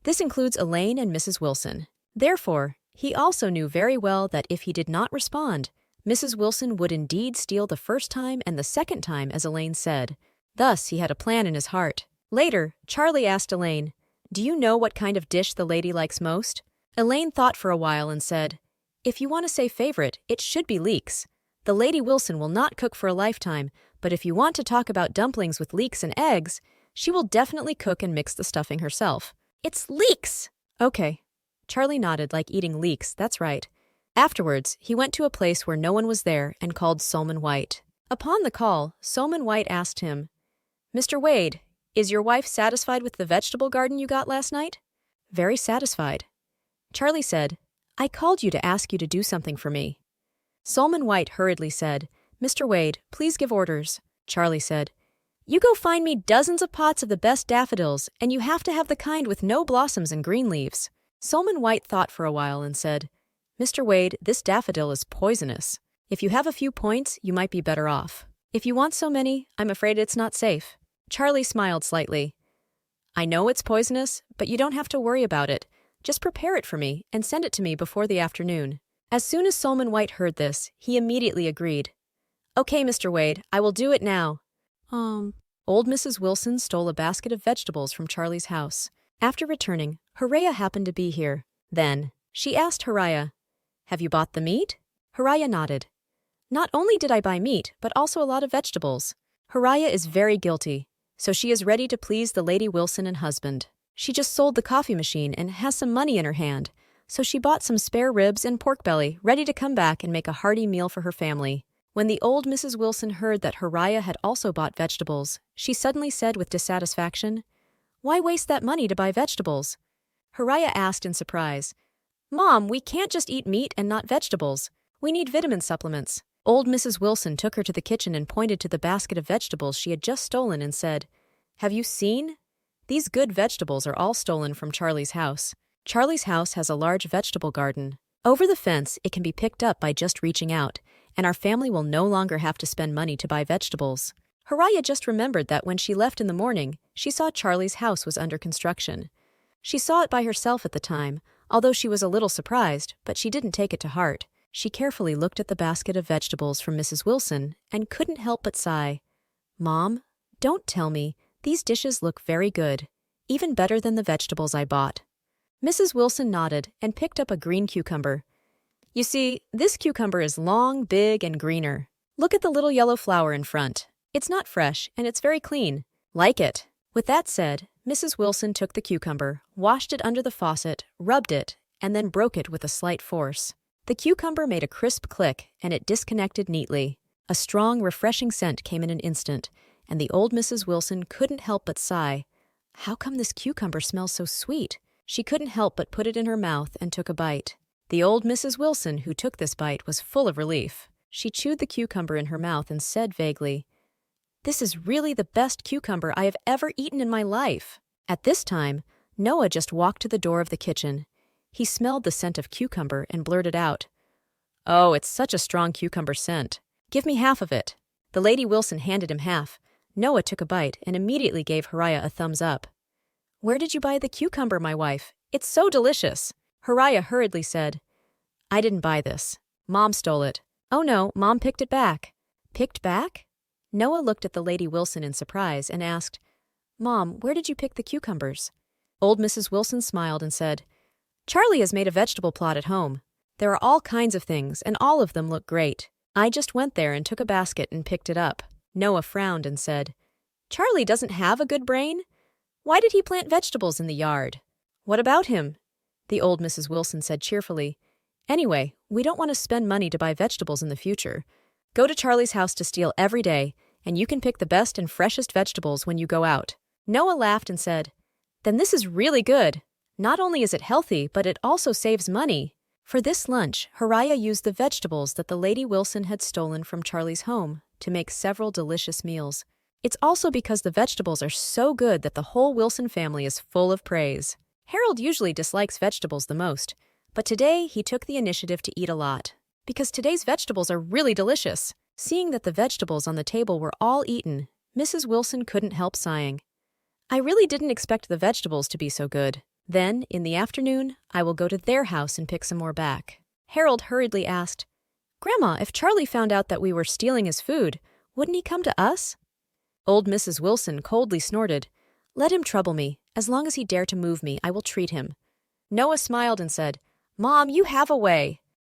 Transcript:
This includes Elaine and Mrs. Wilson. Therefore, he also knew very well that if he did not respond, Mrs. Wilson would indeed steal the first time and the second time, as Elaine said. Thus, he had a plan in his heart. Later, Charlie asked Elaine, "Do you know what kind of dish the lady likes most?" Elaine thought for a while and said, "If you want to say favorite, it should be leeks. The Lady Wilson will not cook for a lifetime, but if you want to talk about dumplings with leeks and eggs, she will definitely cook and mix the stuffing herself." "It's leeks!" "Okay." Charlie nodded, like eating leeks, that's right. Afterwards, he went to a place where no one was there and called Solomon White. Upon the call, Solomon White asked him, "Mr. Wade, is your wife satisfied with the vegetable garden you got last night?" "Very satisfied." Charlie said, "I called you to ask you to do something for me." Solomon White hurriedly said, "Mr. Wade, please give orders." Charlie said, "You go find me dozens of pots of the best daffodils, and you have to have the kind with no blossoms and green leaves." Solomon White thought for a while and said, "Mr. Wade, this daffodil is poisonous. If you have a few points, you might be better off. If you want so many, I'm afraid it's not safe." Charlie smiled slightly. "I know it's poisonous, but you don't have to worry about it. Just prepare it for me and send it to me before the afternoon." As soon as Solomon White heard this, he immediately agreed. "Okay, Mr. Wade, I will do it now." Old Mrs. Wilson stole a basket of vegetables from Charlie's house. After returning, Haraya happened to be here. Then, she asked Haraya, "Have you bought the meat?" Haraya nodded. "Not only did I buy meat, but also a lot of vegetables." Haraya is very guilty, so she is ready to please the Lady Wilson and husband. She just sold the coffee machine and has some money in her hand, so she bought some spare ribs and pork belly ready to come back and make a hearty meal for her family. When the old Mrs. Wilson heard that Haraya had also bought vegetables, she suddenly said with dissatisfaction, "Why waste that money to buy vegetables?" Haraya asked in surprise, "Mom, we can't just eat meat and not vegetables. We need vitamin supplements." Old Mrs. Wilson took her to the kitchen and pointed to the basket of vegetables she had just stolen and said, "Have you seen? These good vegetables are all stolen from Charlie's house. Charlie's house has a large vegetable garden. Over the fence, it can be picked up by just reaching out, and our family will no longer have to spend money to buy vegetables." Haraya just remembered that when she left in the morning, she saw Charlie's house was under construction. She saw it by herself at the time, although she was a little surprised, but she didn't take it to heart. She carefully looked at the basket of vegetables from Mrs. Wilson and couldn't help but sigh. "Mom, don't tell me, these dishes look very good, even better than the vegetables I bought." Mrs. Wilson nodded and picked up a green cucumber. "You see, this cucumber is long, big, and greener. Look at the little yellow flower in front. It's not fresh, and it's very clean. Like it." With that said, Mrs. Wilson took the cucumber, washed it under the faucet, rubbed it, and then broke it with a slight force. The cucumber made a crisp click, and it disconnected neatly. A strong, refreshing scent came in an instant, and the old Mrs. Wilson couldn't help but sigh. How come this cucumber smells so sweet? She couldn't help but put it in her mouth and took a bite. The old Mrs. Wilson, who took this bite, was full of relief. She chewed the cucumber in her mouth and said vaguely, "This is really the best cucumber I have ever eaten in my life." At this time, Noah just walked to the door of the kitchen. He smelled the scent of cucumber and blurted out, "Oh, it's such a strong cucumber scent. Give me half of it." The Lady Wilson handed him half. Noah took a bite and immediately gave Haraya a thumbs up. "Where did you buy the cucumber, my wife? It's so delicious." Haraya hurriedly said, "I didn't buy this. Mom stole it." "Oh no, Mom picked it back." "Picked back?" Noah looked at the Lady Wilson in surprise and asked, "Mom, where did you pick the cucumbers?" Old Mrs. Wilson smiled and said, "Charlie has made a vegetable plot at home. There are all kinds of things, and all of them look great. I just went there and took a basket and picked it up." Noah frowned and said, "Charlie doesn't have a good brain? Why did he plant vegetables in the yard?" "What about him?" The old Mrs. Wilson said cheerfully, "Anyway, we don't want to spend money to buy vegetables in the future. Go to Charlie's house to steal every day, and you can pick the best and freshest vegetables when you go out." Noah laughed and said, "Then this is really good. Not only is it healthy, but it also saves money." For this lunch, Haraya used the vegetables that the Lady Wilson had stolen from Charlie's home to make several delicious meals. It's also because the vegetables are so good that the whole Wilson family is full of praise. Harold usually dislikes vegetables the most, but today he took the initiative to eat a lot, because today's vegetables are really delicious. Seeing that the vegetables on the table were all eaten, Mrs. Wilson couldn't help sighing. "I really didn't expect the vegetables to be so good." Then, in the afternoon, I will go to their house and pick some more back." Harold hurriedly asked, "Grandma, if Charlie found out that we were stealing his food, wouldn't he come to us?" Old Mrs. Wilson coldly snorted, "Let him trouble me. As long as he dare to move me, I will treat him." Noah smiled and said, "Mom, you have a way."